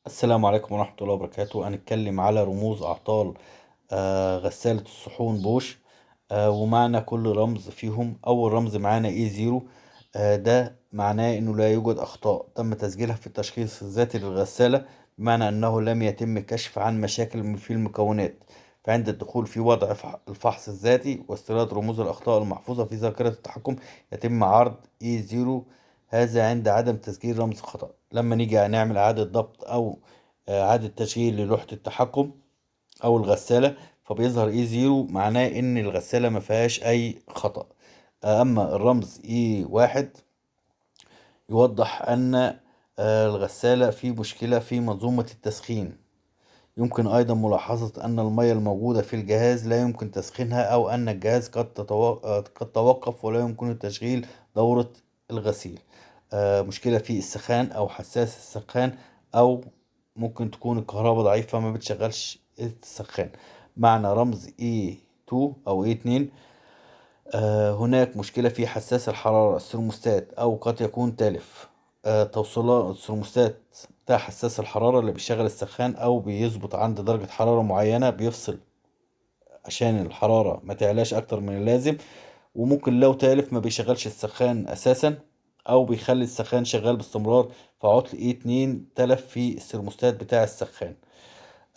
السلام عليكم ورحمة الله وبركاته. هنتكلم على رموز أعطال غسالة الصحون بوش. ومعنى كل رمز فيهم. أول رمز معانا E0. ده معناه إنه لا يوجد أخطاء تم تسجيلها في التشخيص الذاتي للغسالة، بمعنى أنه لم يتم الكشف عن مشاكل في المكونات. فعند الدخول في وضع الفحص الذاتي واستيراد رموز الأخطاء المحفوظة في ذاكرة التحكم، يتم عرض E0. هذا عند عدم تسجيل رمز خطأ. لما نيجي نعمل إعادة ضبط أو إعادة تشغيل للوحة التحكم أو الغسالة، فبيظهر E0 معناه إن الغسالة ما فيهاش أي خطأ. أما الرمز E1 يوضح أن الغسالة في مشكلة في منظومة التسخين. يمكن أيضا ملاحظة أن المياه الموجودة في الجهاز لا يمكن تسخينها، أو أن الجهاز قد توقف ولا يمكن تشغيل دورة الغسيل. مشكلة في السخان أو حساس السخان، أو ممكن تكون الكهرباء ضعيفة ما بتشغلش السخان. معنى رمز E2 أو E2: هناك مشكلة في حساس الحرارة الثرموستات، أو قد يكون تالف. توصيلات الثرموستات بتاع حساس الحرارة اللي بيشغل السخان أو بيظبط عند درجة حرارة معينة، بيفصل عشان الحرارة ما تعلاش أكتر من اللازم. وممكن لو تالف ما بيشغلش السخان أساسا، أو بيخلي السخان شغال باستمرار. فعطل E2 تلف في الثرموستات بتاع السخان.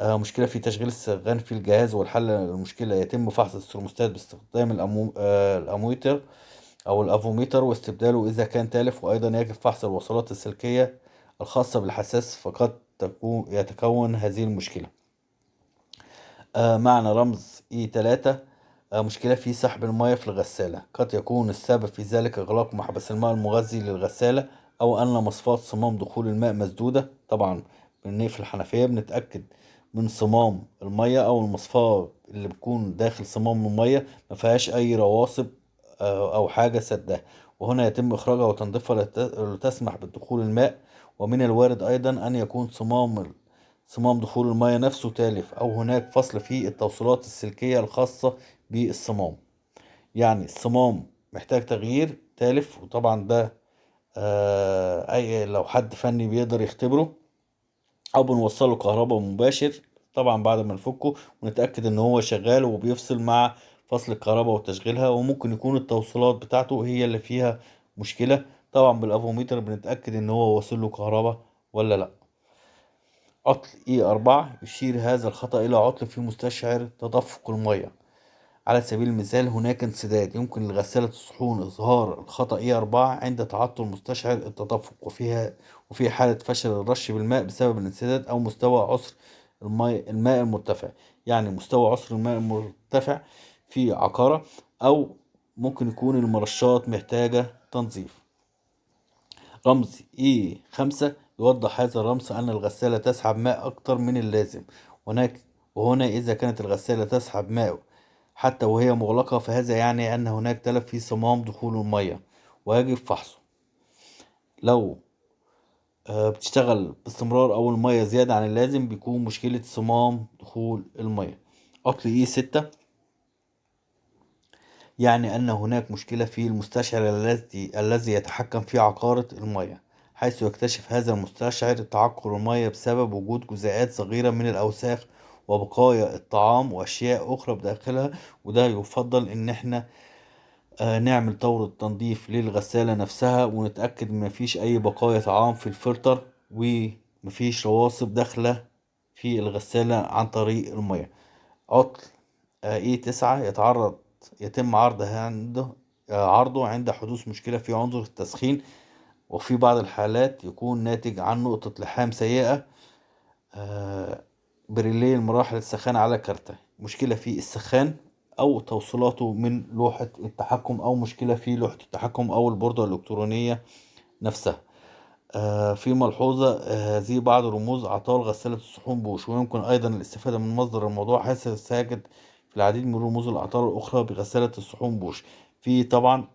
مشكلة في تشغيل السخان في الجهاز، والحل للمشكلة يتم فحص الثرموستات باستخدام الأمويتر أو الأفوميتر واستبداله إذا كان تالف. وأيضا يجب فحص الوصلات السلكية الخاصة بالحساس، فقد يتكون هذه المشكلة. معنى رمز E3: مشكلة في سحب المياه في الغسالة. قد يكون السبب في ذلك إغلاق محبس الماء المغذي للغسالة، أو أن مصفاة صمام دخول الماء مسدودة. طبعا بنقفل الحنفية بنتأكد من صمام المياه، أو المصفاة اللي بتكون داخل صمام المياه ما فيهاش أي رواسب أو حاجة سدها، وهنا يتم إخراجها وتنظيفها لتسمح بدخول الماء. ومن الوارد أيضا أن يكون صمام دخول المياه نفسه تالف، أو هناك فصل في التوصيلات السلكية الخاصة بالصمام. يعني الصمام محتاج تغيير تالف، وطبعا ده أي لو حد فني بيقدر يختبره، أو بنوصله كهرباء مباشر طبعا بعد ما نفكه ونتأكد إن هو شغال وبيفصل مع فصل الكهرباء وتشغيلها. وممكن يكون التوصيلات بتاعته هي اللي فيها مشكلة. طبعا بالأفوميتر بنتأكد إن هو واصل له كهرباء ولا لأ. عطل E4 يشير هذا الخطأ إلى عطل في مستشعر تدفق المياه. على سبيل المثال، هناك انسداد يمكن لغسالة الصحون إظهار الخطأ E4 عند تعطل مستشعر التدفق، وفي حالة فشل الرش بالماء بسبب الانسداد، أو مستوى عسر الماء المرتفع. يعني مستوى عسر الماء المرتفع في عقارة، أو ممكن يكون المرشات محتاجة تنظيف. رمز E5 يوضح هذا الرمز أن الغسالة تسحب ماء أكتر من اللازم. وهنا إذا كانت الغسالة تسحب ماء حتى وهي مغلقة، فهذا يعني أن هناك تلف في صمام دخول المياه ويجب فحصه. لو بتشتغل باستمرار أو المياه زيادة عن اللازم، بيكون مشكلة صمام دخول المياه. عطل E6 يعني أن هناك مشكلة في المستشعر الذي يتحكم في عقارة المياه، حيث يكتشف هذا المستشعر تعقر المياه بسبب وجود جزيئات صغيرة من الأوساخ وبقايا الطعام وأشياء أخرى بداخلها. وده يفضل إن احنا نعمل دورة تنظيف للغسالة نفسها، ونتأكد إن مفيش أي بقايا طعام في الفلتر، ومفيش رواسب داخلة في الغسالة عن طريق المياه. عطل E9 يتم عرضه عند حدوث مشكلة في عنصر التسخين، وفي بعض الحالات يكون ناتج عن نقطة لحام سيئة بريلي مراحل السخان على كارتة، مشكلة في السخان أو توصيلاته من لوحة التحكم، أو مشكلة في لوحة التحكم أو البوردة الإلكترونية نفسها. في ملحوظة: هذه بعض رموز أعطال غسالة الصحون بوش. ويمكن أيضا الاستفادة من مصدر الموضوع، حيث سيجد في العديد من رموز الأعطال الأخرى بغسالة الصحون بوش. في طبعا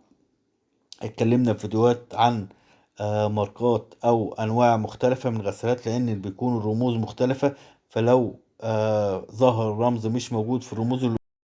اتكلمنا في فيديوهات عن ماركات أو أنواع مختلفة من الغسالات، لأن بيكون الرموز مختلفة. فلو ظهر رمز مش موجود في الرموز